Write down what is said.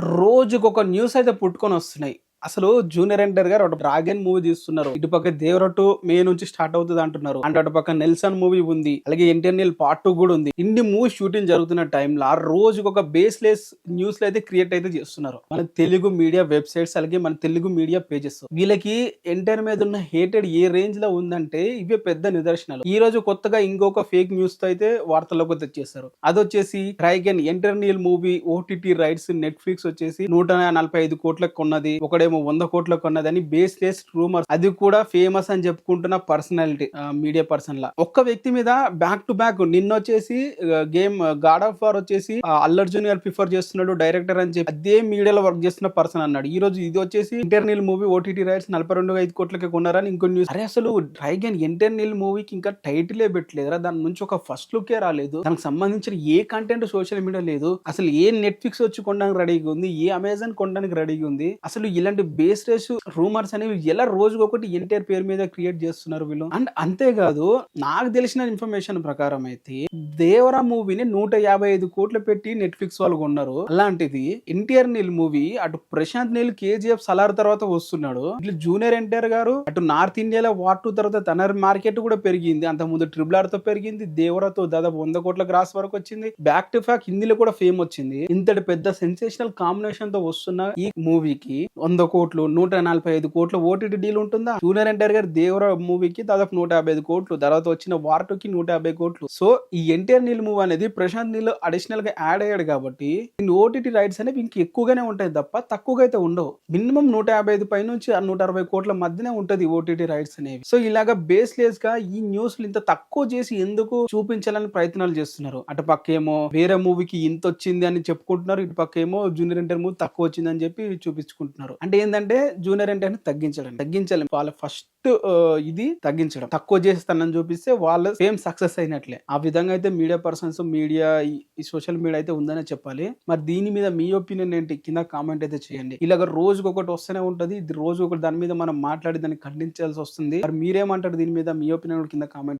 రోజుకొక న్యూస్ అయితే పుట్టుకొనొస్తున్నాయి. అసలు 'జూనియర్ ఎన్‌టిఆర్' గారు ఒక 'డ్రాగన్' మూవీ తీస్తున్నారు. ఇటుపక్క 'దేవర 2' మే నుంచి స్టార్ట్ అవుతది అంటున్నారు. అండ్ అటుపక్క 'నెల్సన్' మూవీ ఉంది. అలాగే 'ఎన్టీఆర్ పార్ట్ 2' కూడా ఉంది. ఇన్ని మూవీస్ షూటింగ్ జరుగుతున్న టైంలో రోజుకొక బేస్‌లెస్ న్యూస్‌లు అయితే క్రియేట్ అయితే చేస్తున్నారు. మన తెలుగు మీడియా వెబ్‌సైట్స్ అలాగే మన తెలుగు మీడియా పేజెస్. వీళ్ళకి 'ఎన్టీఆర్' మీద ఉన్న హేటెడ్ ఏ రేంజ్‌లో ఉందంటే ఇవే పెద్ద నిదర్శనాలు. ఈ రోజు కొత్తగా ఇంకొక ఫేక్ న్యూస్‌తో అయితే వార్తల్లోకి తెచ్చేసారు. అదొచ్చేసి 'dragon' 'NTR movie' OTT rights Netflix వచ్చేసి 145 కోట్లకు కొన్నది. ఒకడేమో 100 కోట్లకు కొన్నదని బేస్‌లెస్ రూమర్స్. అది కూడా ఫేమస్ అని చెప్పుకుంటున్న పర్సనాలిటీ మీడియా పర్సన్ లా. ఒక్క వ్యక్తి మీద బ్యాక్ టు బ్యాక్ నిన్నొచ్చేసి గేమ్ 'గాడ్ ఆఫ్ వార్' వచ్చేసి అల్లు అర్జున్ గారు ప్రిఫర్ చేస్తున్నాడు డైరెక్టర్ అని చెప్పి అదే మీడియాలో వర్క్ చేస్తున్న పర్సన్ అన్నాడు. ఈ రోజు ఇది వచ్చేసి 'ఎన్టీఆర్ మూవీ' ఓటీటీ రైట్స్ 42.5 కోట్లకి కొన్నారని ఇంకో న్యూస్. అరే అసలు 'డ్రాగన్' 'ఎన్టీఆర్ మూవీకి ఇంకా టైటిలే పెట్టలేదురా. దాని నుంచి ఒక ఫస్ట్ లుకే రాలేదు. దానికి సంబంధించిన ఏ కంటెంట్ సోషల్ మీడియా లేదు. అసలు ఏ నెట్‌ఫ్లిక్స్ వచ్చి కొనడానికి రెడీగా ఉంది, ఏ అమెజాన్ కొనడానికి రెడీగా ఉంది. అసలు ఇలాంటి బేస్ రేస్ రూమర్స్ అనేవి ఎలా రోజుకొకటి 'ఎన్టీఆర్' పేరు మీద క్రియేట్ చేస్తున్నారు వీళ్ళు. అండ్ అంతేకాదు నాకు తెలిసిన ఇన్ఫర్మేషన్ ప్రకారం అయితే 'దేవర' మూవీని 155 కోట్లు పెట్టి నెట్‌ఫ్లిక్స్ వాళ్ళు కొన్నారు. అలాంటిది 'ఎన్టీఆర్ మూవీ' అటు ప్రశాంత్ నీల్ 'కేజీఎఫ్' 'సలార్' తర్వాత వస్తున్నాడు. ఇట్లా 'జూనియర్ ఎన్టీఆర్' గారు అటు నార్త్ ఇండియాలో వార్ 2 తర్వాత తన మార్కెట్ కూడా పెరిగింది. అంతకుముందు 'ట్రిపుల్ ఆర్'తో పెరిగింది. 'దేవర'తో దాదాపు 100 కోట్ల గ్రాస్ వరకు వచ్చింది. బ్యాక్ టు బ్యాక్ హిందీలో కూడా ఫేమ్ వచ్చింది. ఇంతటి పెద్ద సెన్సేషనల్ కాంబినేషన్ తో వస్తున్న ఈ మూవీకి 100 కోట్లు 145 కోట్లు ఓటీటీ డీల్ ఉంటుందా? 'జూనియర్ ఎన్టీఆర్' గారి 'దేవర' మూవీకి దాదాపు 155 కోట్లు, తర్వాత వచ్చిన వార్ 2కి 150 కోట్లు. సో ఈ 'ఎన్టీఆర్' మూవీ అనేది ప్రశాంత్ నీల్ అడిషనల్ గా యాడ్ అయ్యాడు కాబట్టి ఓటీటీ రైట్స్ అనేవి ఇంక ఎక్కువగానే ఉంటాయి తప్ప తక్కువగా అయితే ఉండవు. మినిమం 155 పై నుంచి 160 కోట్ల మధ్యనే ఉంటది ఓటీటీ రైట్స్ అనేవి. సో ఇలాగా బేస్లెస్ గా ఈ న్యూస్ ఇంత తక్కువ చేసి ఎందుకు చూపించాలని ప్రయత్నాలు చేస్తున్నారు. అటు పక్కేమో వేరే మూవీకి ఇంత వచ్చింది అని చెప్పుకుంటున్నారు. ఇటు పక్కేమో 'జూనియర్ ఎన్టీఆర్' మూవీ తక్కువ వచ్చింది అని చెప్పి చూపించుకుంటున్నారు. అంటే ఏంటంటే 'జూనియర్ ఎన్టీఆర్' తగ్గించాలి వాళ్ళ ఫస్ట్ ఇది తగ్గించడం. తక్కువ చేస్తానని చూపిస్తే వాళ్ళ ఫేమ్ సక్సెస్ అయినట్లే. ఆ విధంగా అయితే మీడియా పర్సన్స్ మీడియా ఈ సోషల్ మీడియా అయితే ఉందనే చెప్పాలి. మరి దీని మీద మీ ఒపీనియన్ ఏంటి? కింద కామెంట్ అయితే చేయండి. ఇలాగ రోజుకొకటి వస్తూనే ఉంటది. ఇది రోజుకొకటి దాని మీద మనం మాట్లాడి దాన్ని ఖండించాల్సి వస్తుంది. మరి మీరేమంటారు దీని మీద? మీ ఒపీనియన్ కింద కామెంట్